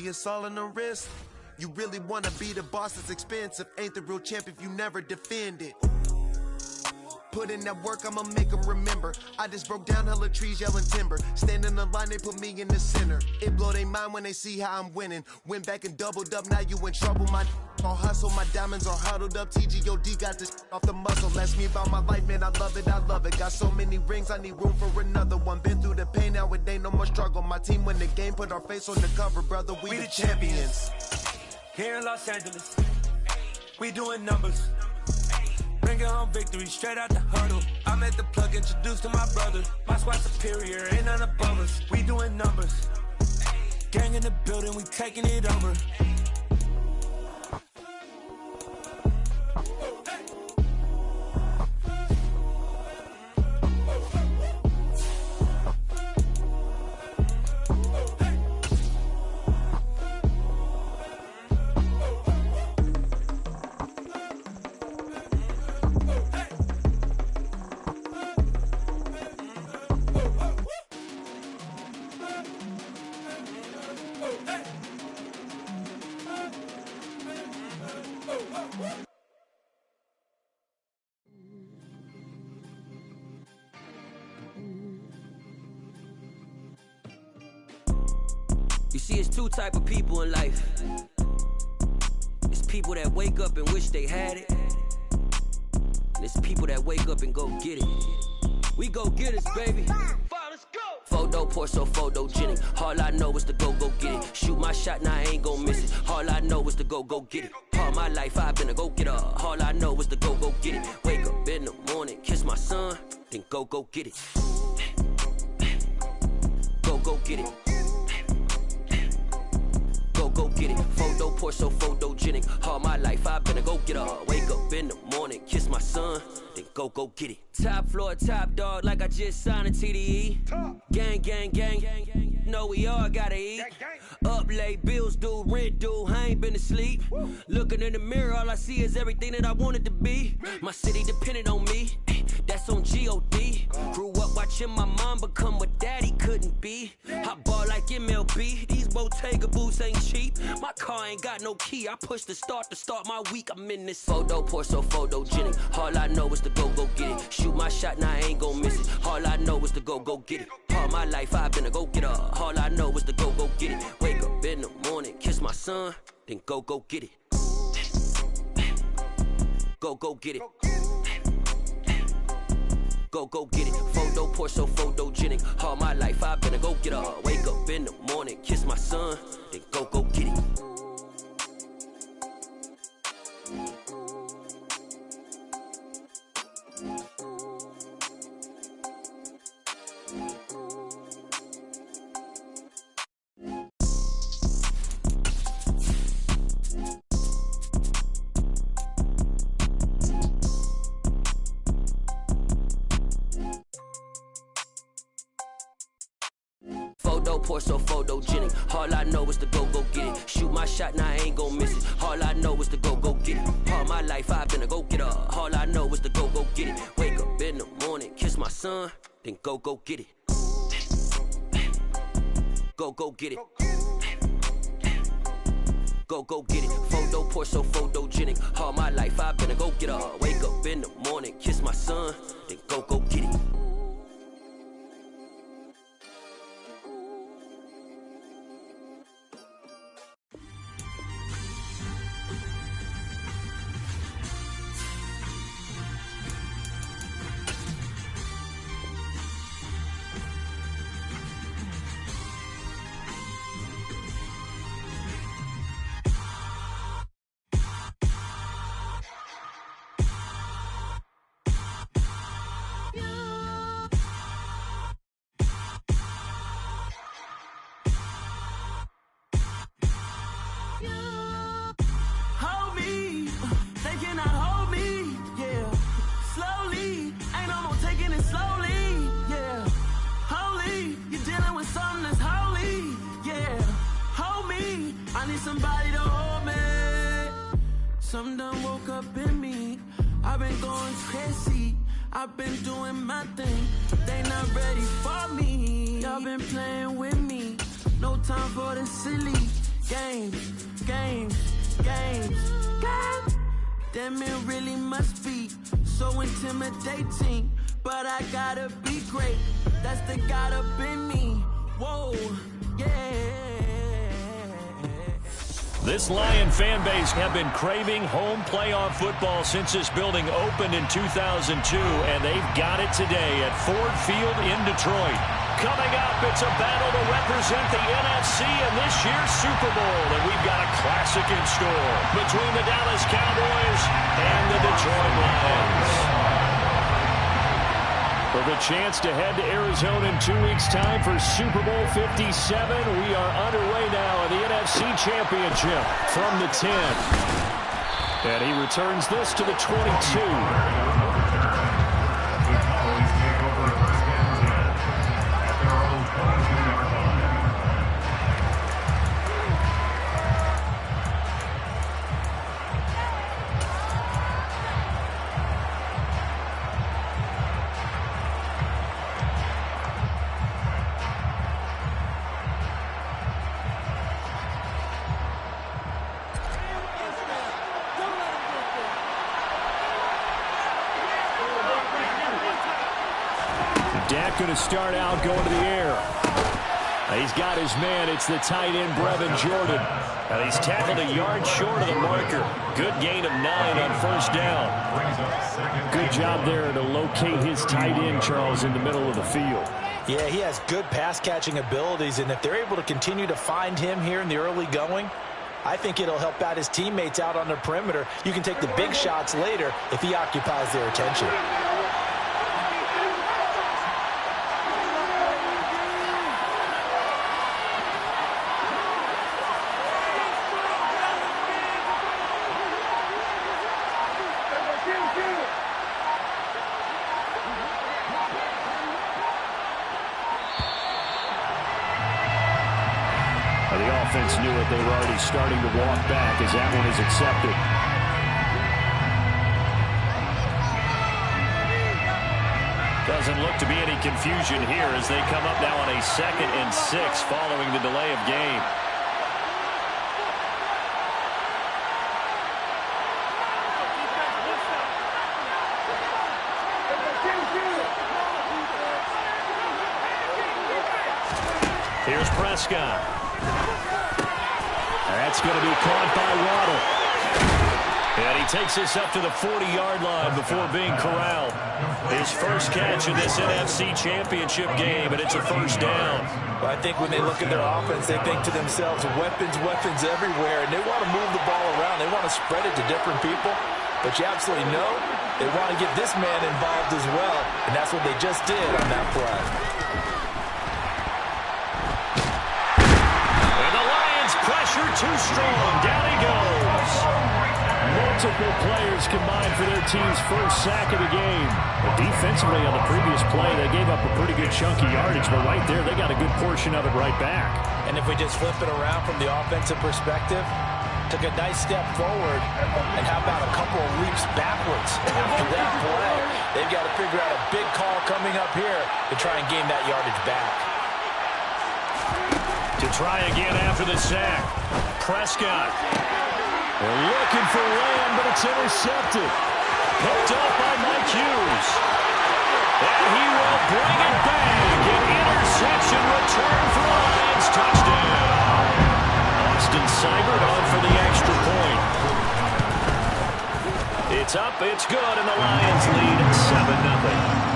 it's all in the wrist. You really wanna be the boss, that's expensive. Ain't the real champ if you never defend it. Put in that work, I'ma make them remember. I just broke down hella trees, yelling timber. Stand in the line, they put me in the center. It blow their mind when they see how I'm winning. Went back and doubled up, now you in trouble. My all hustle, my diamonds are huddled up. TGOD got this off the muscle. Ask me about my life, man, I love it, I love it. Got so many rings, I need room for another one. Been through the pain, now it ain't no more struggle. My team win the game, put our face on the cover, brother, we the champions. Here in Los Angeles, we doing numbers. Bringing home victory straight out the huddle. I'm at the plug, introduced to my brother. My squad superior, ain't none above us. We doing numbers. Gang in the building, we taking it over. You see, it's two type of people in life. It's people that wake up and wish they had it, and it's people that wake up and go get it. We go get it, baby. Let's go. Photo poor, so photogenic. All I know is to go get it. Shoot my shot, now I ain't gon' miss it. All I know is to go get it. All my life I've been a go-getter. All I know is to go get it. Wake up in the morning, kiss my son, then go get it. Go get it. Go get it. Photo poor, so photogenic. All my life I've been a go-getter. Wake up in the morning, kiss my son, then go get it. Top floor, top dog, like I just signed a TDE. Gang, gang, gang, gang, gang. Know we all gotta eat. Up late, bills due, rent due, I ain't been asleep. Looking in the mirror, all I see is everything that I wanted to be. My city depended on me, that's on G.O.D. Grew up watching my mom become what daddy couldn't be. I ball like MLB, these Bottega boots ain't cheap. My car ain't got no key, I push the start to start my week. I'm in this photo poor, so photogenic. All I know is to go get it. Shoot my shot, now I ain't gon' miss it. All I know is to go get it. All my life I've been a go-getter. All I know is to go get it. Wake up in the morning, kiss my son, then go get it. Go get it. Go get it. Photo poor, so photogenic. All my life I've been a go-getter. Wake up in the morning, kiss my son, then go get it. Photo poor, so photogenic. All I know is to go get it. Shoot my shot, now I ain't gon' miss it. All I know is to go get it. All my life I've been a go-getter. All I know is to go get it. Wake up in the morning, kiss my son, then go get it. Go get it. Go get it. Photo poor, so photogenic. All my life I've been a go-getter. Wake up in the morning, kiss my son, then go get it. Somebody to hold me. Something done woke up in me. I've been going crazy. I've been doing my thing. They not ready for me. Y'all been playing with me. No time for the silly. Game games. God damn, it really must be so intimidating. But I gotta be great. That's the God up in me. Whoa, yeah. This Lion fan base have been craving home playoff football since this building opened in 2002, and they've got it today at Ford Field in Detroit. Coming up, it's a battle to represent the NFC in this year's Super Bowl, and we've got a classic in store between the Dallas Cowboys and the Detroit Lions. For the chance to head to Arizona in 2 weeks' time for Super Bowl 57, we are underway now in the NFC Championship from the 10. And he returns this to the 22. Dak going to start out going to the air. He's got his man. It's the tight end, Brevin Jordan. He's tackled a yard short of the marker. Good gain of 9 on first down. Good job there to locate his tight end, Charles, in the middle of the field. Yeah, he has good pass-catching abilities, and if they're able to continue to find him here in the early going, I think it'll help out his teammates out on the perimeter. You can take the big shots later if he occupies their attention. The offense knew it. They were already starting to walk back as that one is accepted. Doesn't look to be any confusion here as they come up now on a 2nd and 6 following the delay of game. Here's Prescott. That's going to be caught by Waddle. And he takes this up to the 40-yard line before being corralled. His first catch in this NFC Championship game, and it's a first down. Well, I think when they look at their offense, they think to themselves, weapons everywhere, and they want to move the ball around. They want to spread it to different people. But you absolutely know they want to get this man involved as well, and that's what they just did on that play. Pressure too strong. Down he goes. Multiple players combined for their team's first sack of the game. Well, defensively on the previous play, they gave up a pretty good chunk of yardage, but right there, they got a good portion of it right back. And if we just flip it around from the offensive perspective, took a nice step forward, and how about a couple of leaps backwards after that play? They've got to figure out a big call coming up here to try and gain that yardage back. To try again after the sack. Prescott. They're looking for Lamb, but it's intercepted. Picked up by Mike Hughes. And he will bring it back. An interception return for Lions. Touchdown. Austin Seibert on for the extra point. It's up, it's good, and the Lions lead 7-0.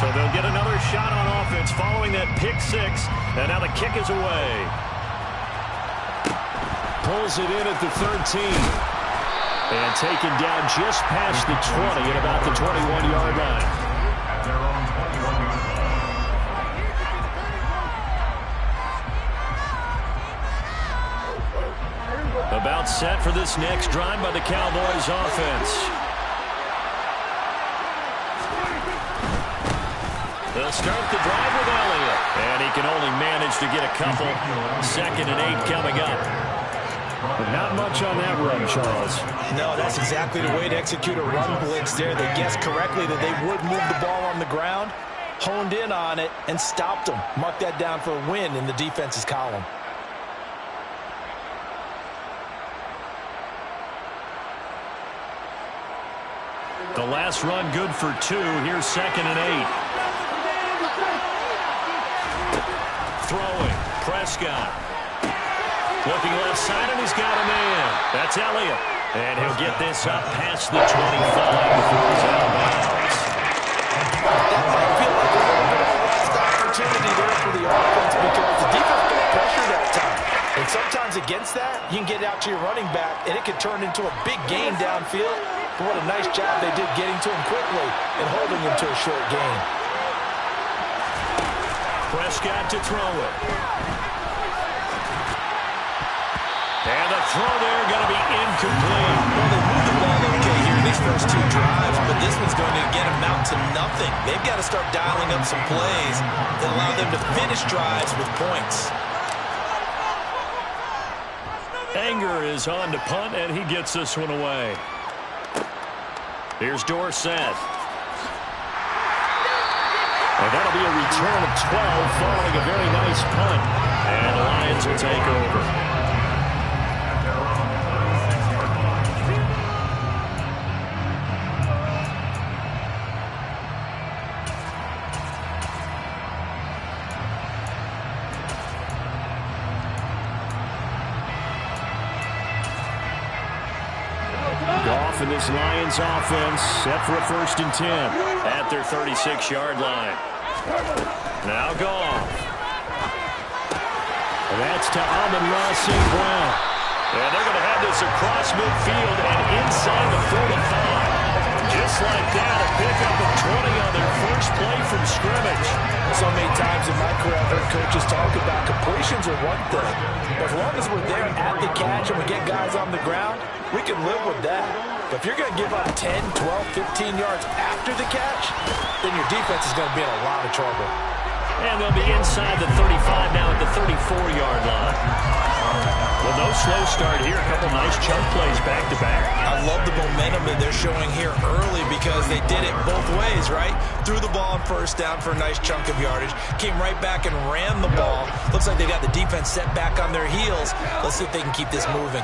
So they'll get another shot on offense following that pick 6, and now the kick is away. Pulls it in at the 13. And taken down just past the 20 at about the 21-yard line. About set for this next drive by the Cowboys offense. They'll start the drive with Elliott. And he can only manage to get a couple. 2nd and 8 coming up. But not much on that run, Charles. No, that's exactly the way to execute a run blitz there. They guessed correctly that they would move the ball on the ground. honed in on it, and stopped them. Mark that down for a win in the defense's column. The last run good for 2. Here's 2nd and 8. Throwing. Prescott. Looking left side, and he's got a man. That's Elliott. And he'll get this up past the 25 before he's out of bounds. That might feel like a little bit of a lost opportunity there for the offense because the defense got pressure that time. And sometimes against that, you can get out to your running back, and it can turn into a big gain downfield. But what a nice job they did getting to him quickly and holding him to a short gain. Prescott to throw it. And the throw there going to be incomplete. Well, they moved the ball okay here in these first 2 drives, but this one's going to get them out to nothing. They've got to start dialing up some plays that allow them to finish drives with points. Anger is on to punt, and he gets this one away. Here's Dorsett. And that'll be a return of 12 following a very nice punt. And the Lions will take over. Goff and this Lions offense set for a 1st and 10 at their 36-yard line. Now Goff. And that's to Amon-Ra St. Brown. And they're going to have this across midfield and inside the 45. Just like that, a pickup of 20 on their first play from scrimmage. So many times in my career, I've heard coaches talk about completions are one thing. But as long as we're there at the catch and we get guys on the ground, we can live with that. But if you're going to give up 10, 12, 15 yards after the catch, then your defense is going to be in a lot of trouble. And they'll be inside the 35 now at the 34-yard line. Well, no slow start here. A couple nice chunk plays back-to-back. I love the momentum that they're showing here early because they did it both ways, right? Threw the ball on 1st down for a nice chunk of yardage. Came right back and ran the ball. Looks like they got the defense set back on their heels. Let's see if they can keep this moving.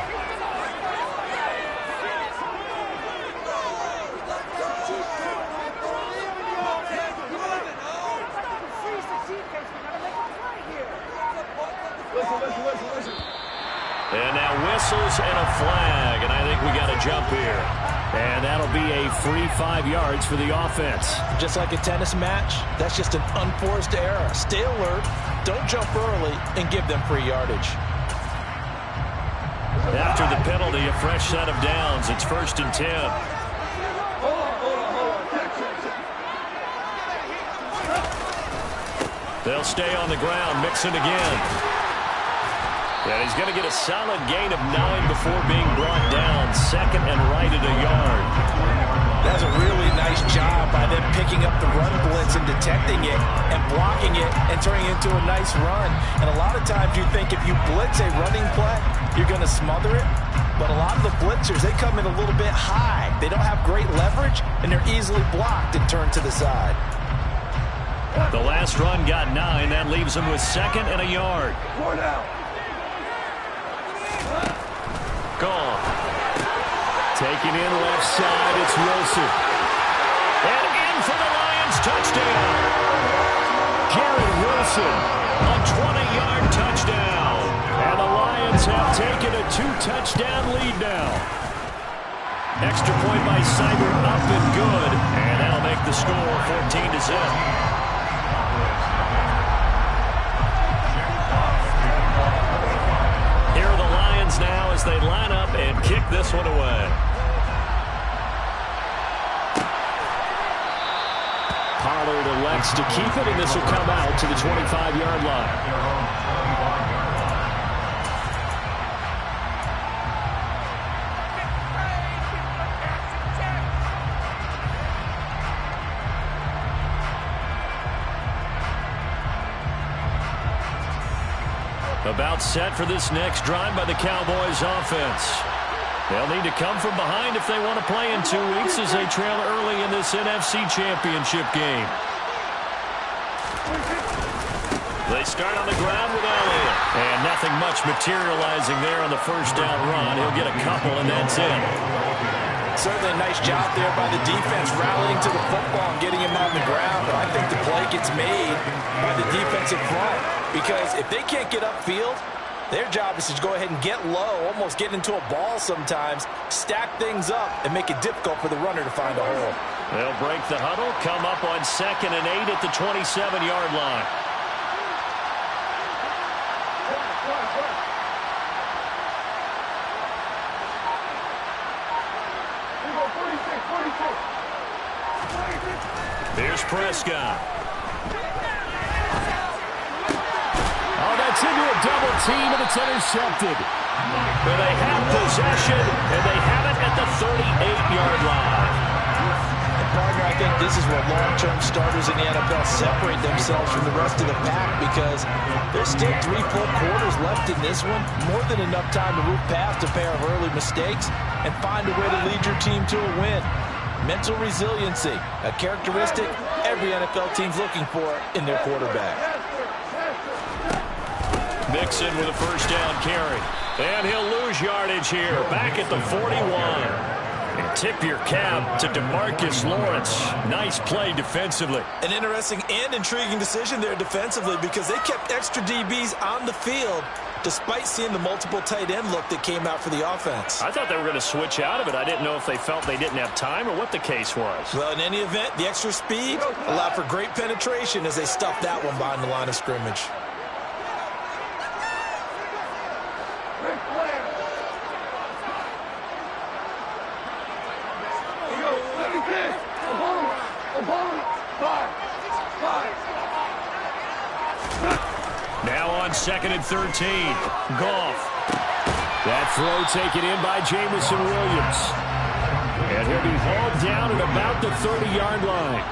And now whistles and a flag, and I think we got a jump here. And that'll be a free 5 yards for the offense. Just like a tennis match, that's just an unforced error. Stay alert, don't jump early, and give them free yardage. After the penalty, a fresh set of downs. It's 1st and 10. They'll stay on the ground, Mixon again. And he's going to get a solid gain of 9 before being brought down. 2nd and right at a yard. That's a really nice job by them picking up the run blitz and detecting it and blocking it and turning it into a nice run. And a lot of times you think if you blitz a running play, you're going to smother it. But a lot of the blitzers, they come in a little bit high. They don't have great leverage, and they're easily blocked and turned to the side. The last run got 9. That leaves them with 2nd and a yard. Gone. Taking in left side, it's Wilson. And in for the Lions, touchdown. Garrett Wilson, a 20-yard touchdown. And the Lions have taken a 2-touchdown lead now. Extra point by Cyber up and good. And that'll make the score 14-0. Now as they line up and kick this one away. Pollard elects to keep it, and this will come out to the 25-yard line. About set for this next drive by the Cowboys offense. They'll need to come from behind if they want to play in 2 weeks as they trail early in this NFC Championship game. They start on the ground with Elliott. And nothing much materializing there on the first down run. He'll get a couple, and that's it. Certainly a nice job there by the defense rallying to the football and getting him on the ground. But I think the play gets made by the defensive front. Because if they can't get upfield, their job is to go ahead and get low, almost get into a ball sometimes, stack things up, and make it difficult for the runner to find a hole. They'll break the huddle, come up on 2nd and 8 at the 27-yard line. Here's Prescott. Oh, that's into a double team, and it's intercepted. Well, they have possession, and they have it at the 38-yard line. And partner, I think this is where long-term starters in the NFL separate themselves from the rest of the pack, because there's still 3 full quarters left in this one. More than enough time to move past a pair of early mistakes and find a way to lead your team to a win. Mental resiliency, a characteristic every NFL team's looking for in their quarterback. Mixon with a first down carry. And he'll lose yardage here. Back at the 41. And tip your cap to DeMarcus Lawrence. Nice play defensively. An interesting and intriguing decision there defensively, because they kept extra DBs on the field despite seeing the multiple tight end look that came out for the offense. I thought they were going to switch out of it. I didn't know if they felt they didn't have time or what the case was. Well, in any event, the extra speed allowed for great penetration as they stuffed that one behind the line of scrimmage. Now on 2nd and 13. Goff. That throw taken in by Jameson Williams. And he'll be hauled down at about the 30-yard line.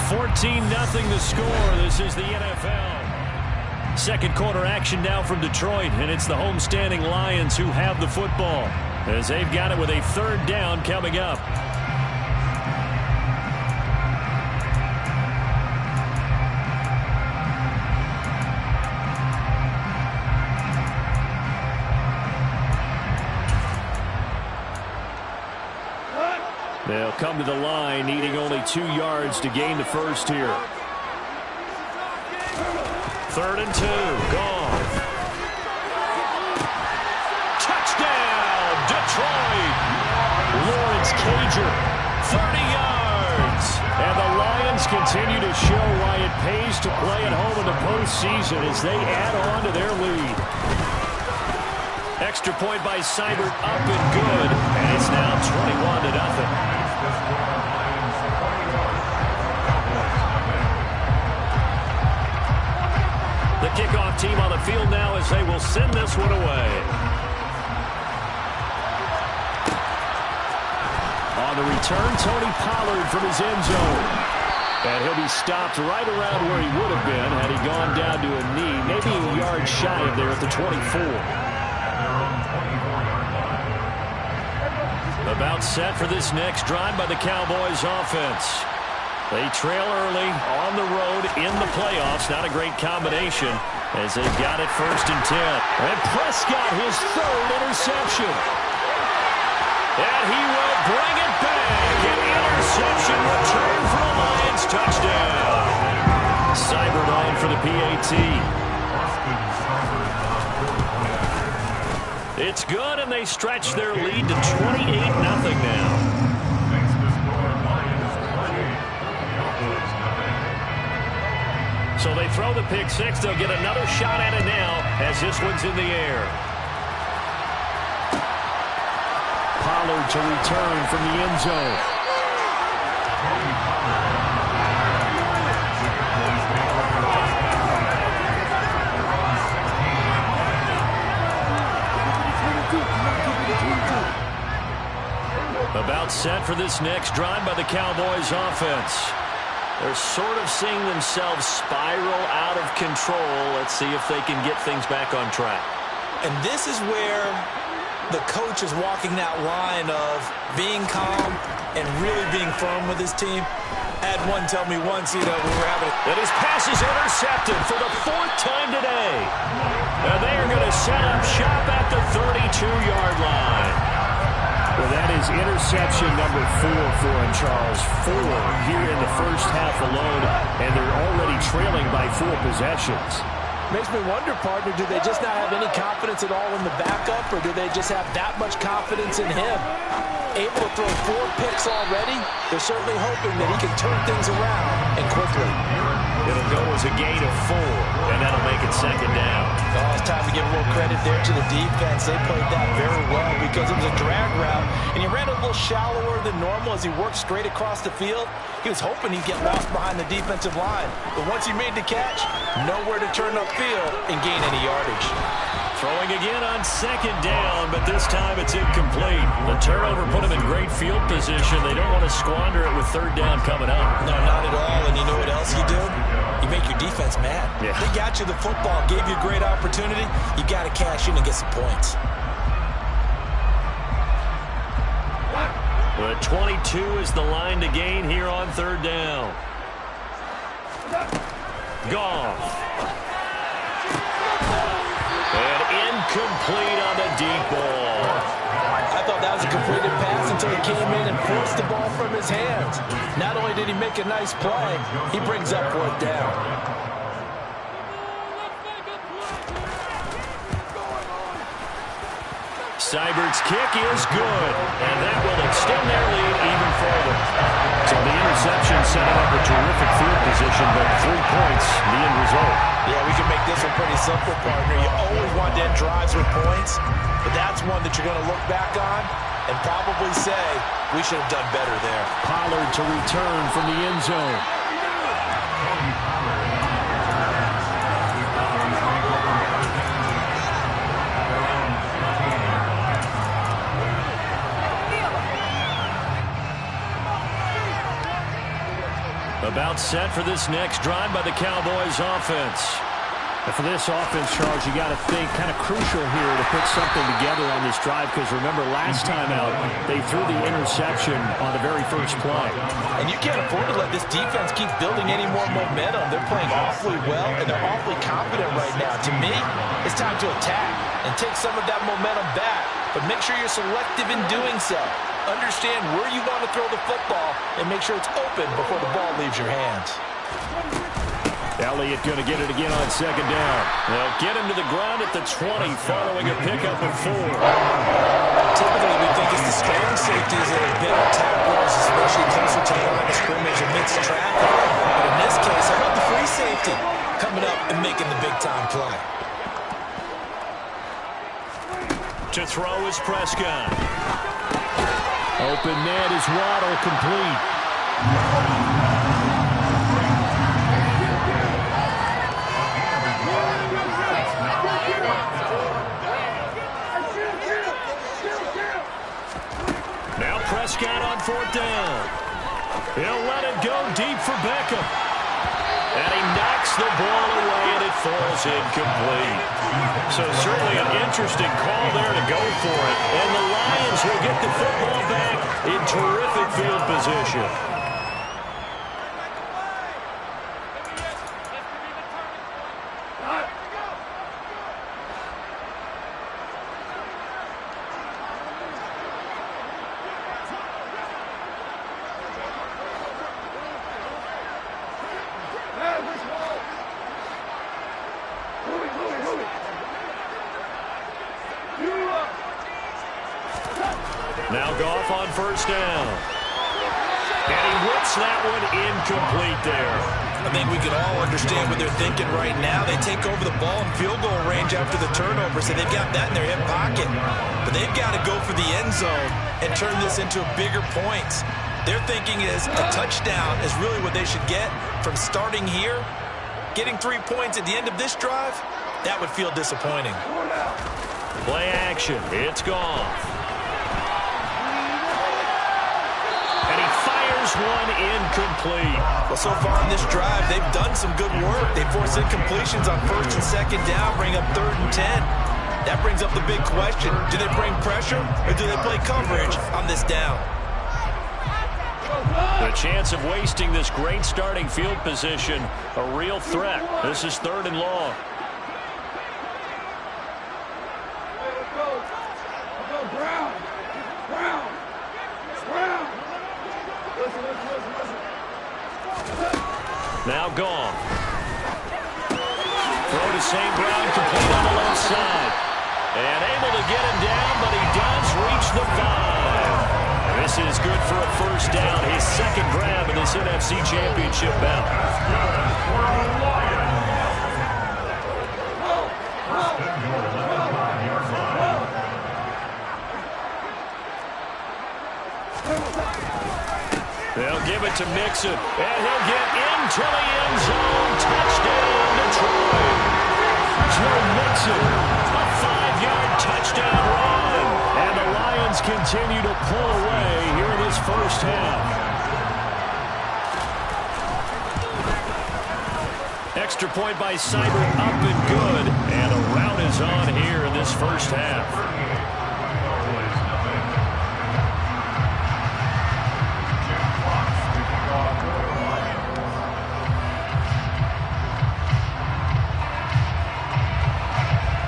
(14-0) the score. This is the NFL. Second quarter action now from Detroit, and it's the homestanding Lions who have the football as they've got it with a 3rd down coming up. They'll come to the line, needing only 2 yards to gain the first here. 3rd and 2. Goff. Touchdown, Detroit. Lawrence Cager, 30 yards. And the Lions continue to show why it pays to play at home in the postseason as they add on to their lead. Extra point by Seibert, up and good. And it's now 21-0. The kickoff team on the field now as they will send this one away. On the return, Tony Pollard from his end zone. And he'll be stopped right around where he would have been had he gone down to a knee, maybe a yard shy of there at the 24. About set for this next drive by the Cowboys offense. They trail early on the road in the playoffs. Not a great combination as they've got it 1st and 10. And Prescott, his 3rd interception. And he will bring it back. An interception return for the Lions. Touchdown. Seibert on for the PAT. It's good, and they stretch their lead to 28-0 now. So they throw the pick 6. They'll get another shot at it now as this one's in the air. Pollard to return from the end zone. About set for this next drive by the Cowboys offense. They're sort of seeing themselves spiral out of control. Let's see if they can get things back on track. And this is where the coach is walking that line of being calm and really being firm with his team. I had one tell me once, we were having a... And his pass is intercepted for the 4th time today. And they are going to set up shop at the 32-yard line. Well, that is interception number 4 for him, Charles. 4 here in the first half alone, and they're already trailing by 4 possessions. Makes me wonder, partner, do they just not have any confidence at all in the backup, or do they just have that much confidence in him? Able to throw 4 picks already, they're certainly hoping that he can turn things around and quickly. It'll go as a gain of 4, and that'll make it 2nd down. Oh, it's time to give a little credit there to the defense. They played that very well because it was a drag route, and he ran a little shallower than normal as he worked straight across the field. He was hoping he'd get lost behind the defensive line, but once he made the catch, nowhere to turn upfield and gain any yardage. Throwing again on 2nd down, but this time it's incomplete. The turnover put him in great field position. They don't want to squander it with 3rd down coming up. No, not at all. And you know what else you do? You make your defense mad. Yeah. They got you the football, gave you a great opportunity. You got to cash in and get some points. The 22 is the line to gain here on 3rd down. Goff. And incomplete on the deep ball. I thought that was a completed pass until he came in and forced the ball from his hands. Not only did he make a nice play, he brings up 4th down. Seibert's kick is good, and that will extend their lead even further. So the interception setting up a terrific field position, but 3 points, the end result. Yeah, we can make this one pretty simple, partner. You always want to end drives with points, but that's one that you're going to look back on and probably say, we should have done better there. Pollard to return from the end zone. About set for this next drive by the Cowboys offense. And for this offense, Charles, you got to think kind of crucial here to put something together on this drive, because remember last time out they threw the interception on the very first play. And you can't afford to let this defense keep building any more momentum. They're playing awfully well, and they're awfully confident right now. To me, it's time to attack and take some of that momentum back, but make sure you're selective in doing so. Understand where you want to throw the football and make sure it's open before the ball leaves your hands. Elliott going to get it again on 2nd down. They'll get him to the ground at the 20 following a pickup of 4. Typically, we think it's the strong safeties that are better tacklers, especially closer to the line of scrimmage amidst traffic. But in this case, how about the free safety coming up and making the big-time play? To throw is Prescott. Open net is Waddle, complete. Now Prescott on 4th down. He'll let it go deep for Beckham. And he knocks the ball away, and it falls incomplete. So certainly an interesting call there to go for it. And the Lions will get the football back in terrific field position. Now Goff on 1st down. And he whips that one incomplete there. I think we could all understand what they're thinking right now. They take over the ball in field goal range after the turnover, so they've got that in their hip pocket. But they've got to go for the end zone and turn this into bigger points. Their thinking is a touchdown is really what they should get from starting here. Getting 3 points at the end of this drive, that would feel disappointing. Play action. It's Goff. And he fires throws one incomplete. Well, so far in this drive, they've done some good work. They force incompletions on 1st and 2nd down, bring up 3rd and 10. That brings up the big question. Do they bring pressure or do they play coverage on this down? The chance of wasting this great starting field position, a real threat. This is 3rd and long. Now gone. Throw to St. Brown, complete on the left side. And able to get him down, but he does reach the 5. This is good for a 1st down. His 2nd grab in this NFC Championship bout. They'll give it to Mixon, and he'll get into the end zone. Touchdown, Detroit. Joe Mixon, a 5-yard touchdown run. And the Lions continue to pull away here in this 1st half. Extra point by Seibert, up and good. And a rout is on here in this 1st half.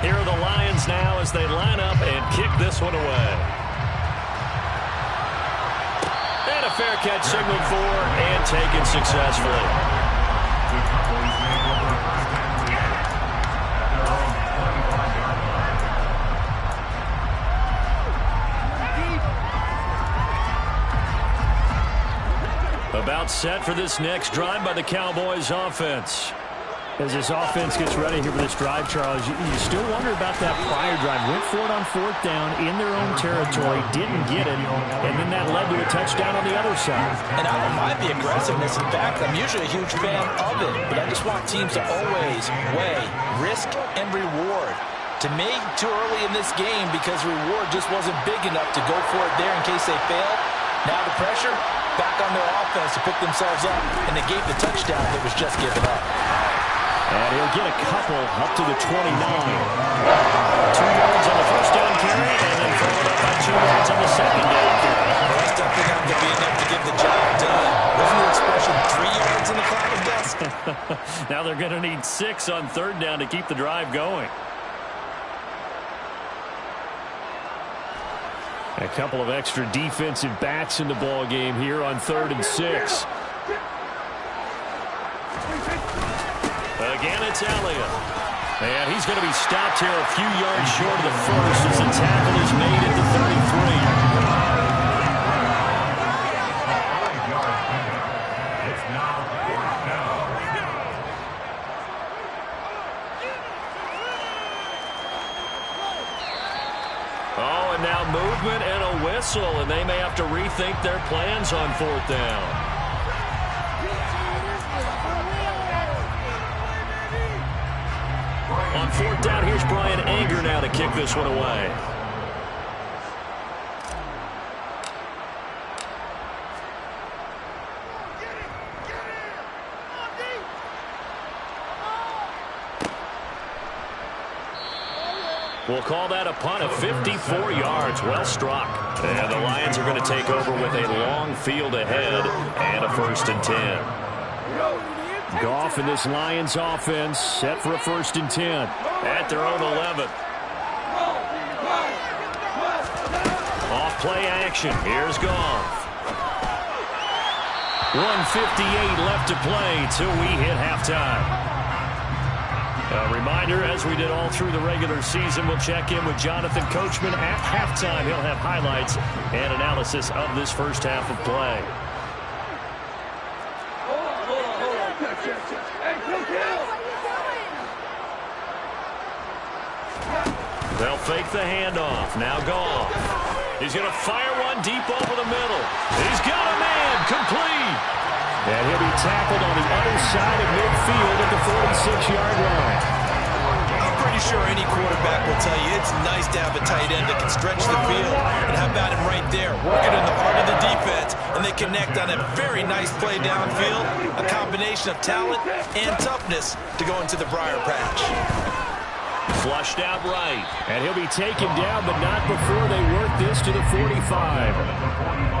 Here are the Lions now as they line up and kick this one away. And a fair catch signaled for and taken successfully. About set for this next drive by the Cowboys offense. As this offense gets ready here for this drive, Charles, you still wonder about that prior drive. Went for it on 4th down in their own territory, didn't get it, and then that led to a touchdown on the other side. And I don't mind the aggressiveness. In fact, I'm usually a huge fan of it, but I just want teams to always weigh risk and reward. To me, too early in this game because reward just wasn't big enough to go for it there in case they failed. Now the pressure, back on their offense to pick themselves up, and they gave the touchdown that was just given up. And he'll get a couple up to the 29. 2 yards on the 1st down carry, and then followed up by 2 yards on the 2nd down carry. Well, that's definitely not going to be enough to get the job done. Wasn't the expression 3 yards in the cloud of dust? Now they're going to need 6 on 3rd down to keep the drive going. A couple of extra defensive backs in the ball game here on 3rd and 6. Again, it's Elliott. And he's going to be stopped here a few yards short of the 1st as the tackle is made at the 33. Oh, and now movement and a whistle, and they may have to rethink their plans on 4th down. On 4th down, here's Brian Anger now to kick this one away. We'll call that a punt of 54 yards. Well struck. And the Lions are going to take over with a long field ahead and a 1st and 10. Goff in this Lions offense set for a 1st and 10. At their own 11. Off play action. Here's Goff. 1:58 left to play till we hit halftime. A reminder, as we did all through the regular season, we'll check in with Jonathan Coachman at halftime. He'll have highlights and analysis of this 1st half of play. They'll fake the handoff. Now Goff. He's going to fire one deep over the middle. He's got a man. Complete. And he'll be tackled on the other side of midfield at the 46-yard line. I'm pretty sure any quarterback will tell you it's nice to have a tight end that can stretch the field. And how about him right there, working in the heart of the defense, and they connect on a very nice play downfield, a combination of talent and toughness to go into the briar patch. Flushed out right. And he'll be taken down, but not before they work this to the 45.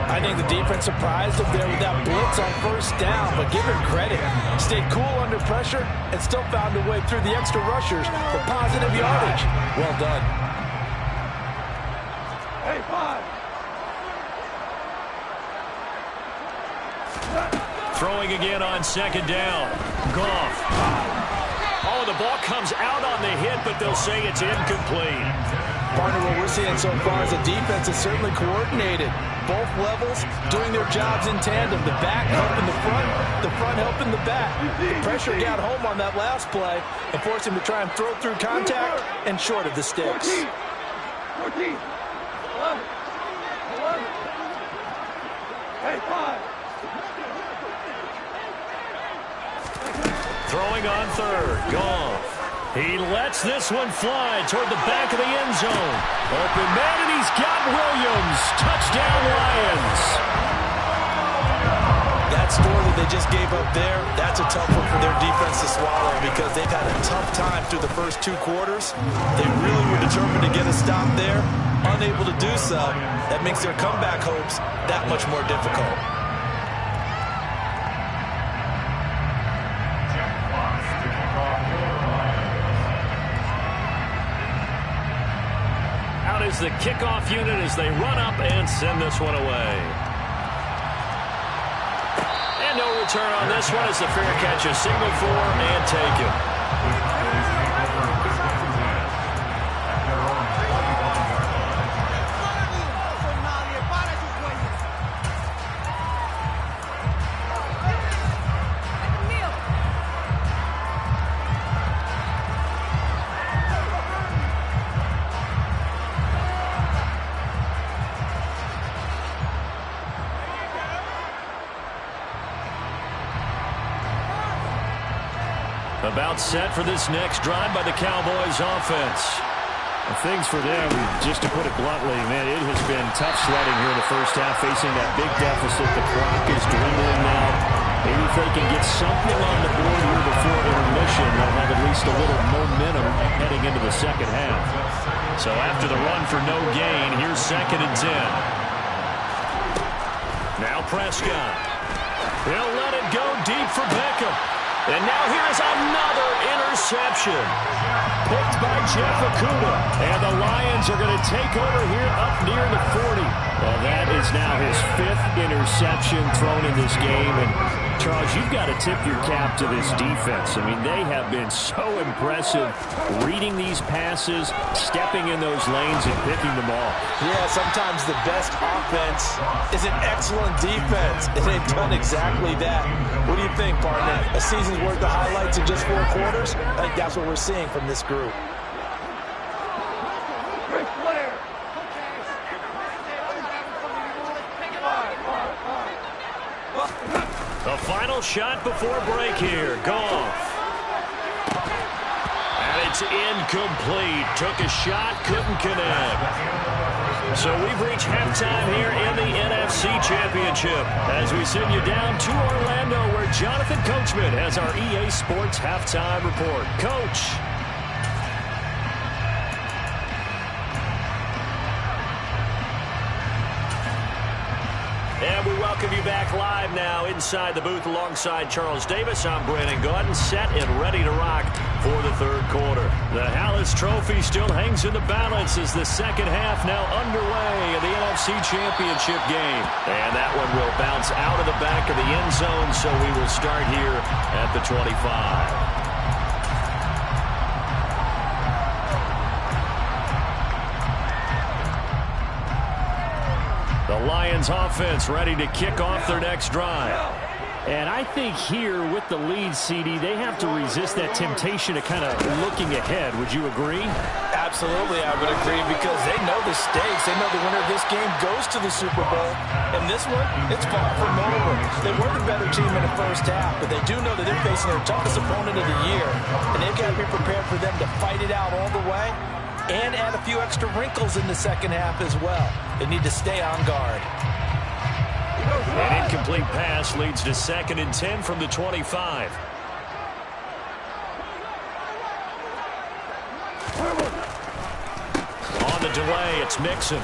I think the defense surprised him there with that blitz on first down, but give him credit. Stayed cool under pressure and still found a way through the extra rushers for positive yardage. Well done. Hey, 5. Throwing again on second down. Goff. Oh, the ball comes out on the hit, but they'll say it's incomplete. Partner, what we're seeing so far is a defense is certainly coordinated. Both levels doing their jobs in tandem. The back helping the front helping the back. The pressure got home on that last play and forced him to try and throw through contact and short of the sticks. 14. 11. Hey, 5. Throwing on third. Goff. He lets this one fly toward the back of the end zone. Open man, and he's got Williams. Touchdown, Lions. That score that they just gave up there, that's a tough one for their defense to swallow because they've had a tough time through the first 2 quarters. They really were determined to get a stop there. Unable to do so, that makes their comeback hopes that much more difficult. Is the kickoff unit as they run up and send this one away. And no return on this one as the fair catch is signaled for and taken. About set for this next drive by the Cowboys offense. Well, things for them, just to put it bluntly, man, it has been tough sledding here in the first half, facing that big deficit. The clock is dwindling now. Maybe if they can get something on the board here before intermission, they'll have at least a little momentum heading into the second half. So after the run for no gain, here's 2nd and 10. Now Prescott. He'll let it go deep for Beckham. And now here's another interception. Picked by Jeff Okudah. And the Lions are going to take over here up near the 40. Well, that is now his 5th interception thrown in this game. And, Charles, you've got to tip your cap to this defense. I mean, they have been so impressive reading these passes, stepping in those lanes, and picking them off. Yeah, sometimes the best offense is an excellent defense, and they've done exactly that. What do you think, partner? A season's worth of highlights in just 4 quarters? I think that's what we're seeing from this group. The final shot before break here. Goff. And it's incomplete. Took a shot, couldn't connect. So we've reached halftime here in the NFC Championship as we send you down to Orlando where Jonathan Coachman has our EA Sports Halftime Report. Coach. And we welcome you back live now inside the booth alongside Charles Davis. I'm Brandon Gaudin, set and ready to rock for the 3rd quarter. The Hallis Trophy still hangs in the balance as the second half now underway in the NFC Championship game. And that one will bounce out of the back of the end zone, so we will start here at the 25. The Lions offense ready to kick off their next drive. And I think here with the lead, CD, they have to resist that temptation of kind of looking ahead. Would you agree? Absolutely, I would agree because they know the stakes. They know the winner of this game goes to the Super Bowl. And this one, it's far from over. They were the better team in the first half, but they do know that they're facing their toughest opponent of the year. And they've got to be prepared for them to fight it out all the way. and add a few extra wrinkles in the second half as well. They need to stay on guard. An incomplete pass leads to 2nd and 10 from the 25. On the delay, it's Mixon.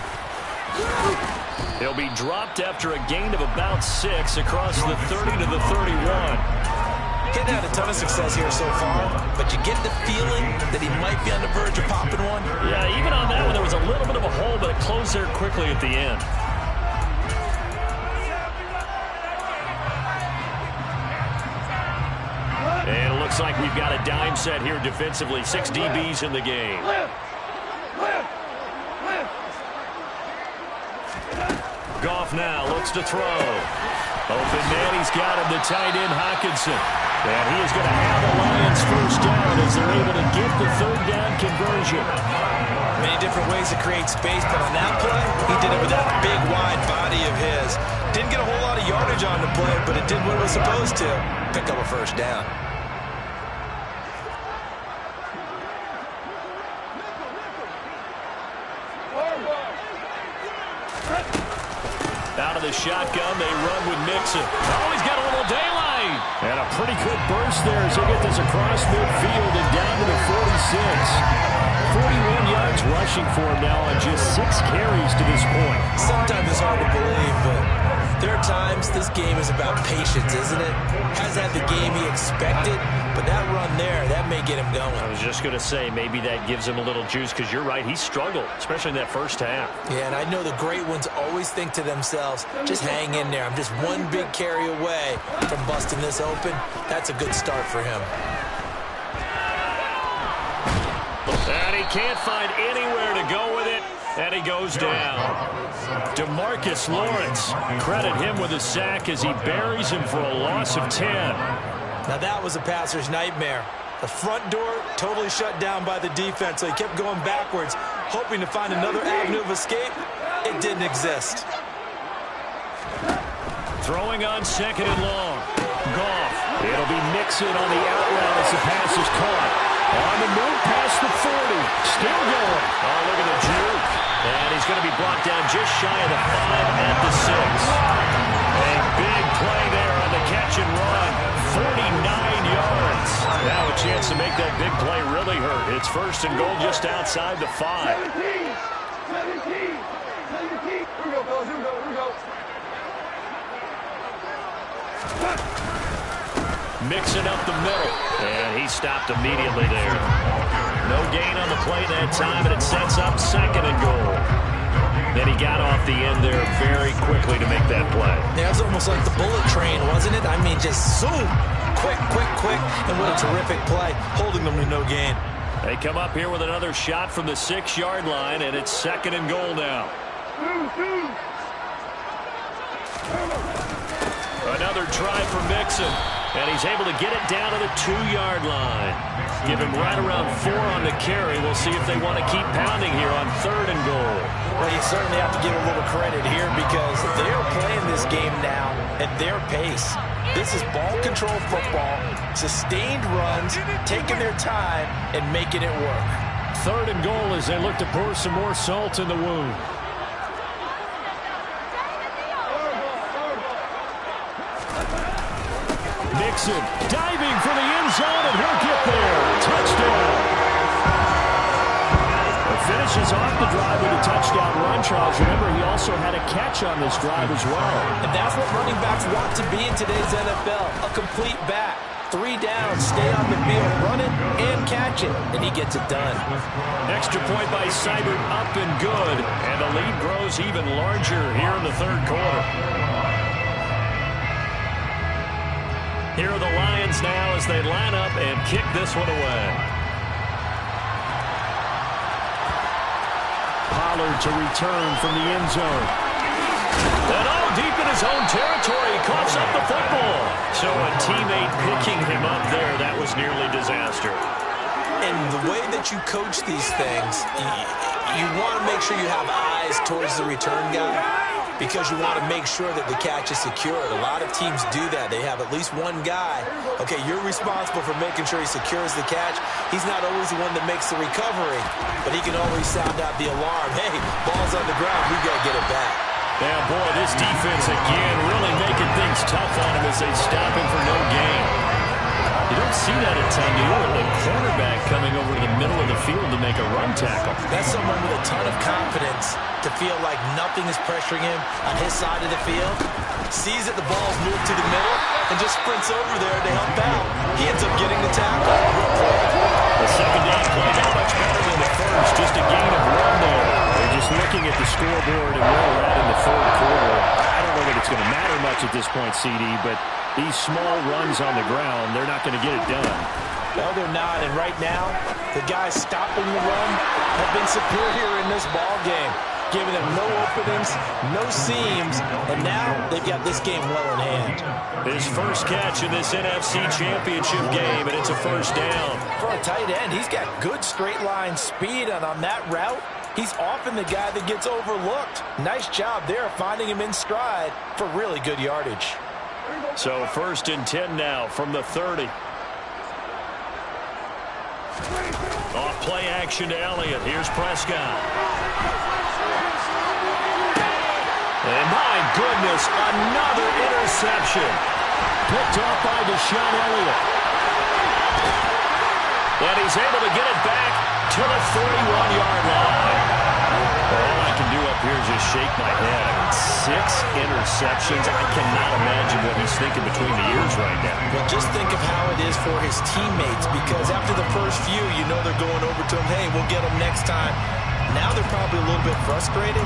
He'll be dropped after a gain of about 6 across the 30 to the 31. He's had a ton of success here so far, but you get the feeling that he might be on the verge of popping one. Yeah, even on that one, there was a little bit of a hole, but it closed there quickly at the end. And it looks like we've got a dime set here defensively. 6 DBs in the game. Goff now looks to throw. Open man, he's got him, the tight end Hockenson. And he is going to have the Lions first down as they're able to get the 3rd down conversion. Many different ways to create space, but on that play, he did it with that big, wide body of his. Didn't get a whole lot of yardage on the play, but it did what it was supposed to. Pick up a first down. Out of the shotgun, they run with Mixon. Oh, he's got a little daylight. And a pretty good burst there as they get this across midfield and down to the 46. 41 yards rushing for him now on just 6 carries to this point. Sometimes it's hard to believe, but there are times this game is about patience, isn't it? Hasn't had the game he expected, but that run there, that may get him going. I was just going to say, maybe that gives him a little juice, because you're right, he struggled, especially in that first half. Yeah, and I know the great ones always think to themselves, just hang in there. I'm just one big carry away from busting this open. That's a good start for him. And he can't find anywhere to go with it, and he goes down. DeMarcus Lawrence, credit him with a sack as he buries him for a loss of 10. Now that was a passer's nightmare. The front door totally shut down by the defense, so he kept going backwards, hoping to find another avenue of escape. It didn't exist. Throwing on 2nd and long. Goff. It'll be Mixon on the out route as the pass is caught. On the move past the 40. Still going. Oh, look at the juke. And he's going to be brought down just shy of the 5 at the 6. A big play there on the catch and run. 49 yards. Now a chance to make that big play really hurt. It's 1st and goal just outside the 5. 17. Here we go, fellas. Here we go. Mixing up the middle, and he stopped immediately there. No gain on the play that time, and it sets up 2nd and goal. Then he got off the end there very quickly to make that play. Yeah, it was almost like the bullet train, wasn't it? I mean, just zoom, quick, and what a terrific play, holding them to no gain. They come up here with another shot from the 6-yard line, and it's 2nd and goal now. Another try for Mixon. And he's able to get it down to the 2-yard line. Give him right around 4 on the carry. We'll see if they want to keep pounding here on 3rd and goal. Well, you certainly have to give a little credit here because they're playing this game now at their pace. This is ball control football, sustained runs, taking their time, and making it work. 3rd and goal as they look to pour some more salt in the wound. Mixon diving for the end zone, and he'll get there. Touchdown. It finishes off the drive with a touchdown run, Charles. Remember, he also had a catch on this drive as well. And that's what running backs want to be in today's NFL, a complete back. 3 downs, stay on the field, run it, and catch it, and he gets it done. Extra point by Seibert, up and good, and the lead grows even larger here in the 3rd quarter. Here are the Lions now as they line up and kick this one away. Pollard to return from the end zone. And all deep in his own territory, he coughs up the football. So a teammate picking him up there, that was nearly disaster. And the way that you coach these things, you want to make sure you have eyes towards the return guy. because you want to make sure that the catch is secured. A lot of teams do that. They have at least one guy. Okay, you're responsible for making sure he secures the catch. He's not always the one that makes the recovery, but he can always sound out the alarm. Hey, ball's on the ground. We got to get it back. Yeah, boy, this defense again really making things tough on him as they stop him for no gain. You don't see that a ton, do you? The cornerback coming over to the middle of the field to make a run tackle. That's someone with a ton of confidence to feel like nothing is pressuring him on his side of the field. Sees that the ball's moved to the middle and just sprints over there to help out. He ends up getting the tackle. The second down play not much better than the first. Just a gain of one there. They're just looking at the scoreboard and where we're at in the third quarter. I don't know that it's going to matter much at this point, CD, but these small runs on the ground, they're not going to get it done. No, they're not. And right now, the guys stopping the run have been superior in this ball game, giving them no openings, no seams, and now they've got this game well in hand. His first catch in this NFC Championship game, and it's a first down. For a tight end, he's got good straight line speed, and on that route, he's often the guy that gets overlooked. Nice job there finding him in stride for really good yardage. So 1st and 10 now from the 30. Off play action to Elliott. Here's Prescott. And my goodness, another interception. Picked off by Deshaun Elliott. And he's able to get it back to the 31-yard line. All I can do up here is just shake my head. I mean, 6 interceptions. I cannot imagine what he's thinking between the ears right now. Well, just think of how it is for his teammates, because after the first few, you know they're going over to him, hey, we'll get him next time. Now they're probably a little bit frustrated.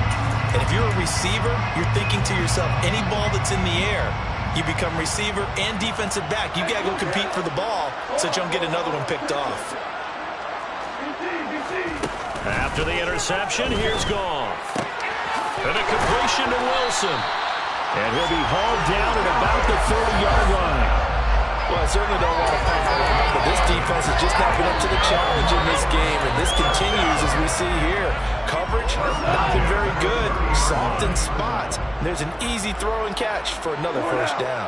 And if you're a receiver, you're thinking to yourself, any ball that's in the air, you become receiver and defensive back. You got to go compete for the ball so that you don't get another one picked off. After the interception, here's Goff. And a completion to Wilson. And he'll be hauled down at about the 30-yard line. Well, I certainly don't want to pass it on, but this defense has just not been up to the challenge in this game, and this continues as we see here. Coverage, not been very good. Soft in spots. There's an easy throw and catch for another first down.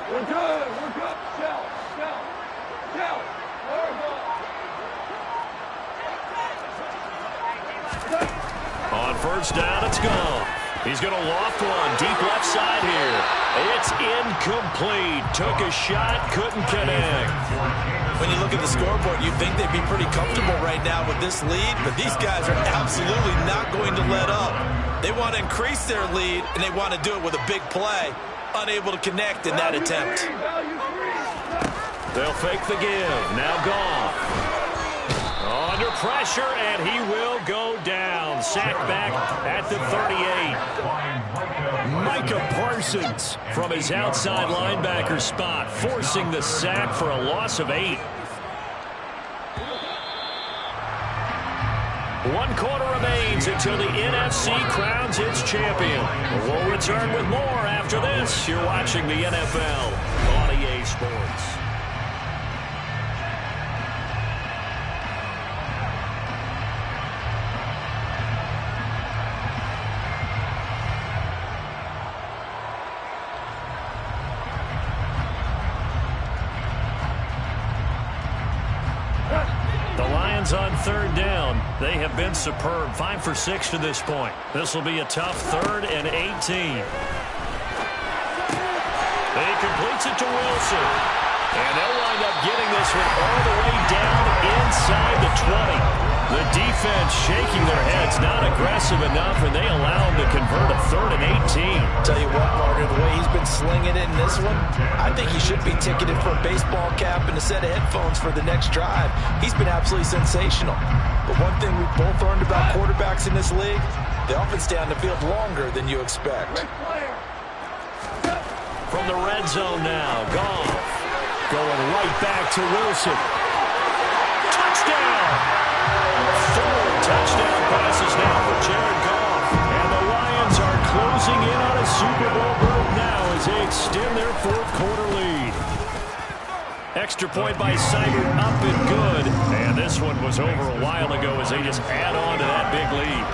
We're good. We're good. Shell. On first down, it's gone. He's going to loft one deep left side here. It's incomplete. Took a shot, couldn't connect. When you look at the scoreboard, you'd think they'd be pretty comfortable right now with this lead, but these guys are absolutely not going to let up. They want to increase their lead, and they want to do it with a big play. Unable to connect in that attempt. They'll fake the give. Now Goff. Under pressure, and he will go down. Sacked back at the 38. Micah Parsons from his outside linebacker spot, forcing the sack for a loss of 8. 1 quarter remains until the NFC crowns its champion. We'll return with more after this. You're watching the NFL on EA Sports. On 3rd down, they have been superb. 5 for 6 to this point. This will be a tough 3rd and 18. He completes it to Wilson. And they'll wind up getting this one all the way down inside the 20. The defense shaking their heads, not aggressive enough, and they allow him to convert a 3rd and 18. Tell you what, partner, the way he's been slinging it in this one, I think he should be ticketed for a baseball cap and a set of headphones for the next drive. He's been absolutely sensational. But one thing we've both learned about quarterbacks in this league, they often stay on the field longer than you expect. From the red zone now, Goff going right back to Wilson. Touchdown! 4 touchdown passes now for Jared Goff. And the Lions are closing in on a Super Bowl berth now as they extend their 4th quarter lead. Extra point by Seibert, up and good. And this one was over a while ago as they just add on to that big lead.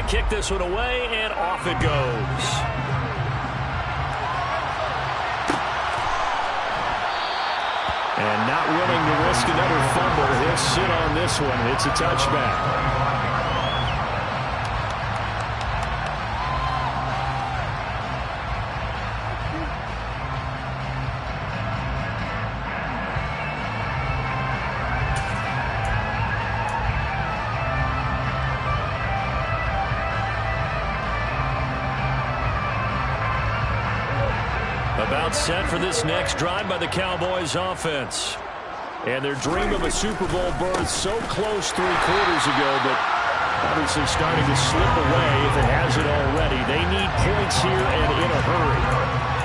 kick this one away, and off it goes. And not willing to risk another fumble. He'll sit on this one. It's a touchback. About set for this next drive by the Cowboys offense. And their dream of a Super Bowl berth so close 3 quarters ago, but obviously starting to slip away if it hasn't already. They need points here and in a hurry.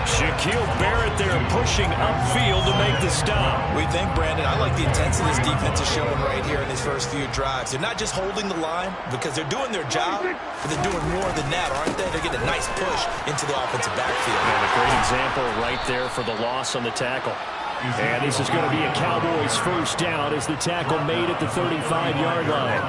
Shaquille Barrett there pushing upfield to make the stop. We think, Brandon, I like the intensity this defense is showing right here in these first few drives. They're not just holding the line because they're doing their job, but they're doing more than that, aren't they? They're getting a nice push into the offensive backfield. And a great example right there for the loss on the tackle. And this is going to be a Cowboys first down as the tackle made at the 35-yard line.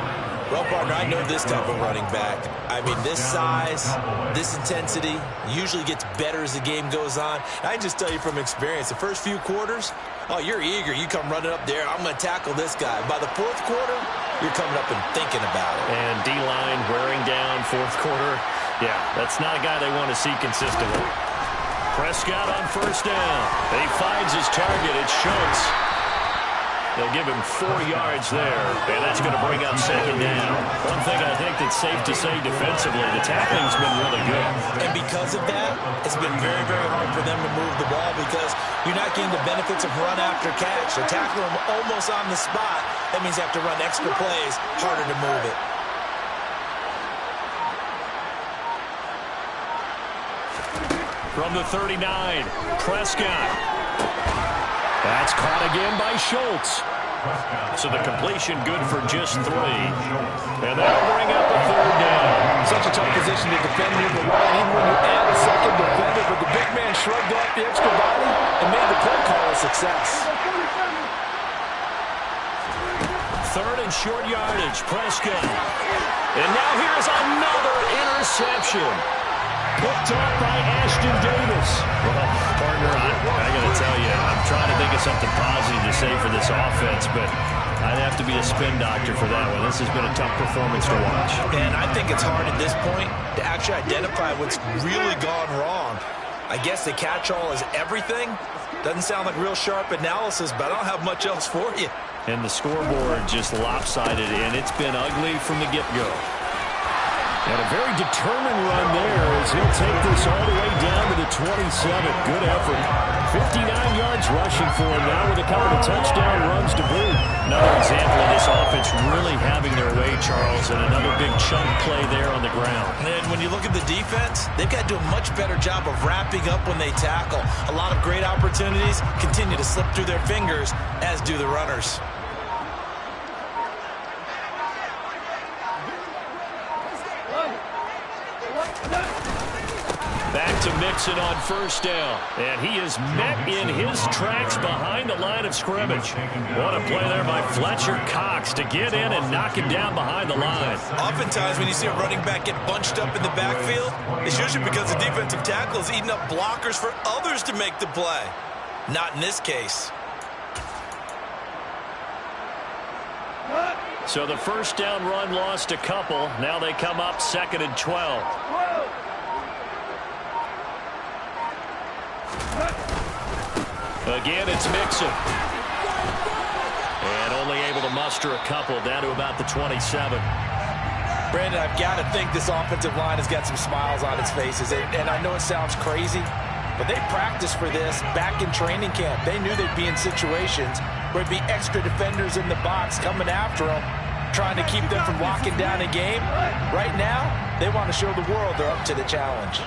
Well, partner, I know this type of running back. I mean, this size, this intensity usually gets better as the game goes on. I can just tell you from experience, the first few quarters, oh, you're eager. You come running up there, I'm going to tackle this guy. By the 4th quarter, you're coming up and thinking about it. And D-line wearing down 4th quarter. Yeah, that's not a guy they want to see consistently. Prescott on first down. He finds his target. It's Schultz. They'll give him 4 yards there, and that's going to bring up second down. One thing I think that's safe to say defensively, the tackling's been really good. And because of that, it's been very, very hard for them to move the ball because you're not getting the benefits of run after catch. They're tackling them almost on the spot. That means they have to run extra plays, harder to move it. From the 39, Prescott. That's caught again by Schultz. So the completion good for just 3. And that'll bring up a 3rd down. Such a tough position to defend near the line, even when you add a second defender. But the big man shrugged off the extra body and made the play call a success. 3rd and short yardage, Prescott. And now here's another interception. Picked off by Ashton Davis. Well, partner, I got to tell you, I'm trying to think of something positive to say for this offense, but I'd have to be a spin doctor for that one. This has been a tough performance to watch. And I think it's hard at this point to actually identify what's really gone wrong. I guess the catch-all is everything. Doesn't sound like real sharp analysis, but I don't have much else for you. And the scoreboard just lopsided, and it's been ugly from the get-go. And a very determined run there as he'll take this all the way down to the 27. Good effort. 59 yards rushing for him now with a couple of touchdown runs to boot. Another example of this offense really having their way, Charles, and another big chunk play there on the ground. And when you look at the defense, they've got to do a much better job of wrapping up when they tackle. A lot of great opportunities continue to slip through their fingers, as do the runners. Back to Mixon on first down. And he is met in his tracks behind the line of scrimmage. What a play there by Fletcher Cox to get in and knock him down behind the line. Oftentimes when you see a running back get bunched up in the backfield, it's usually because the defensive tackle is eating up blockers for others to make the play. Not in this case. So the first down run lost a couple. Now they come up 2nd and 12. Again, it's Mixon. And only able to muster a couple down to about the 27. Brandon, I've got to think this offensive line has got some smiles on its faces. And I know it sounds crazy, but they practiced for this back in training camp. They knew they'd be in situations where it'd be extra defenders in the box coming after them, trying to keep them from locking down a game. Right now, they want to show the world they're up to the challenge.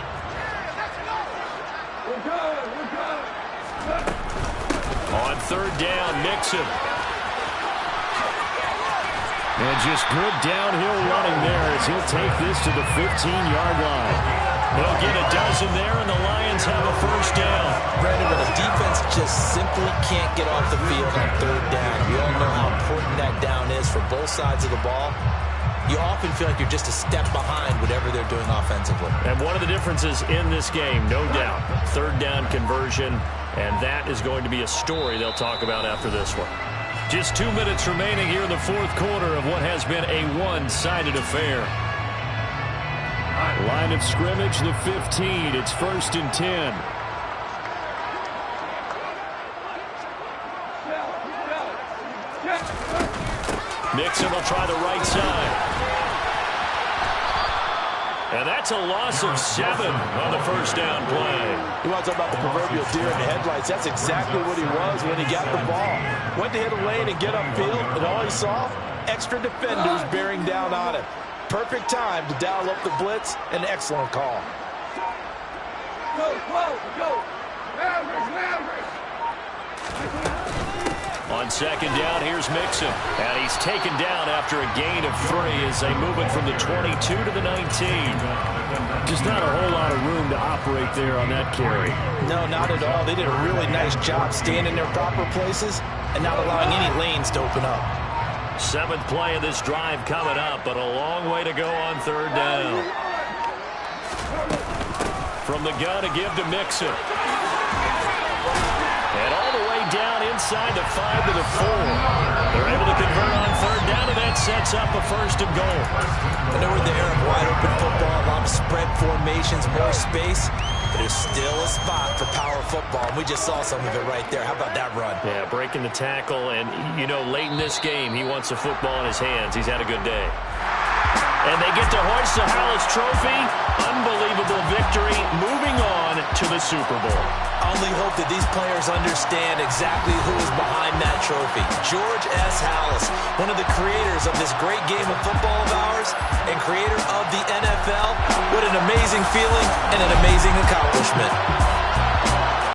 On 3rd down, Mixon. And just good downhill running there as he'll take this to the 15-yard line. He'll get a dozen there, and the Lions have a first down. Brandon, but the defense just simply can't get off the field on 3rd down. We all know how important that down is for both sides of the ball. you often feel like you're just a step behind whatever they're doing offensively. And one of the differences in this game, no doubt, third down conversion, and that is going to be a story they'll talk about after this one. Just 2 minutes remaining here in the fourth quarter of what has been a one-sided affair. Line of scrimmage, the 15. It's 1st and 10. Mixon will try the right side. And that's a loss of 7 on the first down play. You want to talk about the proverbial deer in the headlights. That's exactly what he was when he got the ball. Went to hit a lane and get upfield, and all he saw, extra defenders bearing down on him. Perfect time to dial up the blitz. An excellent call. Go, go. Mavericks. On second down, here's Mixon. And he's taken down after a gain of 3 as they move it from the 22 to the 19. Just not a whole lot of room to operate there on that carry. No, not at all. They did a really nice job staying in their proper places and not allowing any lanes to open up. 7th play of this drive coming up, but a long way to go on third down. From the gun to give to Mixon. And all the way down inside the 5 to the 4. They're able to convert on third down, and that sets up a 1st and goal. I know we're in the era of wide-open football, a lot of spread formations, more space, but there's still a spot for power football, and we just saw some of it right there. How about that run? Yeah, breaking the tackle, and, you know, late in this game, he wants the football in his hands. He's had a good day. And they get to hoist the Hallis Trophy. Unbelievable victory, moving on to the Super Bowl. I only hope that these players understand exactly who is behind that trophy. George S. Hallis, one of the creators of this great game of football of ours and creator of the NFL. What an amazing feeling and an amazing accomplishment.